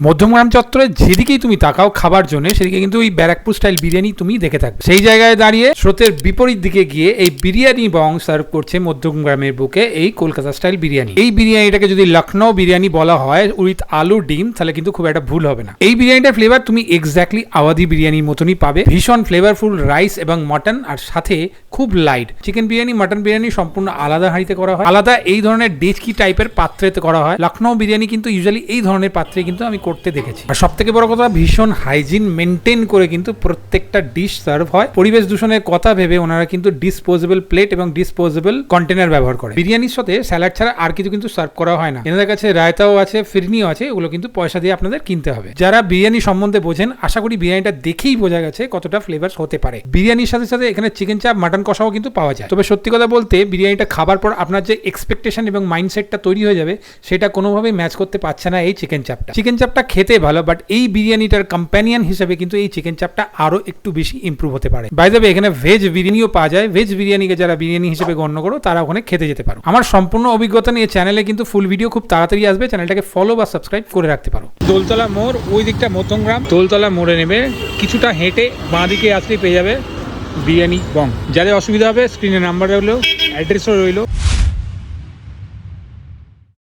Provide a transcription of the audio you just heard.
মধ্যমগ্রাম চত্বরে যেদিকেই তুমি তাকাও খাবার জন্য, সেদিকে কিন্তু ওই ব্যারাকপুর স্টাইল বিরিয়ানি তুমি দেখে থাকবে। সেই জায়গায় দাঁড়িয়ে স্রোতের বিপরীত দিকে গিয়ে এই বিরিয়ানি বং সার্ভ করছে মধ্যমগ্রামের বুকে এই কলকাতা স্টাইল বিরিয়ানি। এই বিরিয়ানিটাকে যদি লখনৌ বিরিয়ানি বলা হয় উইথ আলু ডিম, তাহলে কিন্তু খুব একটা ভুল হবে না। এই বিরিয়ানিটার ফ্লেভার তুমি এক্স্যাক্টলি আওয়াধি বিরিয়ানির মতনই পাবে। ভীষণ ফ্লেভারফুল রাইস এবং মটন, আর সাথে খুব light chicken biryani, mutton biryani সম্পূর্ণ আলাদা হাঁড়িতে করা হয়, আলাদা এই ধরনের ডেচকি টাইপের পাত্রেতে করা হয়। লখনৌ বিরিয়ানি কিন্তু ইউজুয়ালি এই ধরনের পাত্রে কিন্তু আমি করতে দেখেছি। আর সব থেকে বড় কথা, ভীষণ হাইজিন মেনটেন করে কিন্তু প্রত্যেকটা ডিশ সার্ভ হয়। পরিবেশ দূষণের কথা ভেবে ওনারা কিন্তু ডিসপোজেবল প্লেট এবং ডিসপোজেবল কন্টেনার ব্যবহার করে। বিরিয়ানির সাথে স্যালাড ছাড়া আর কিছু কিন্তু সার্ভ করা হয় না। এনাদের কাছে রায়তাও আছে, ফিরনিও আছে, ওগুলো কিন্তু পয়সা দিয়ে আপনাদের কিনতে হবে। যারা বিরিয়ানি সম্বন্ধে বোঝেন, আশা করি বিরিয়ানিটা দেখেই বোঝা গেছে কতটা ফ্লেভার হতে পারে। বিরিয়ানির সাথে সাথে এখানে চিকেন চাপ, মাটন কষাও কিন্তু পাওয়া যায়। তবে সত্যি কথা বলতে, বিরিয়ানিটা খাবার পর আপনার যে এক্সপেকটেশন এবং মাইন্ডসেটটা তৈরি হয়ে যাবে, সেটা কোনোভাবেই ম্যাচ করতে পারছে না এই চিকেন চাপটা। চিকেন চাপটা খেতে ভালো, বাট এই বিরিয়ানিটার কম্প্যানিয়ন হিসেবে কিন্তু এই চিকেন চাপটা আরো একটু বেশি ইমপ্রুভ হতে পারে। বাই দ্য ওয়ে, এখানে ভেজ বিরিয়ানিও পাওয়া যায়। ভেজ বিরিয়ানিকে যারা বিরিয়ানি হিসেবে গণ্য করো, তারা ওখানে খেতে যেতে পারো। আমার সম্পূর্ণ অভিজ্ঞতা নিয়ে চ্যানেলে কিন্তু ফুল ভিডিও খুব তাড়াতাড়ি আসবে। চ্যানেলটাকে ফলো বা সাবস্ক্রাইব করে রাখতে পারো। দোলতলা মোড়, ওই দিকটা মধ্যমগ্রাম। দোলতলা মোড়ে নেবে, কিছুটা হেঁটে বাঁ দিকে আসলেই পেয়ে যাবে বিরিয়ানি বং। যাদের অসুবিধা হবে, স্ক্রিনে নাম্বার রইলো, অ্যাড্রেসও রইলো।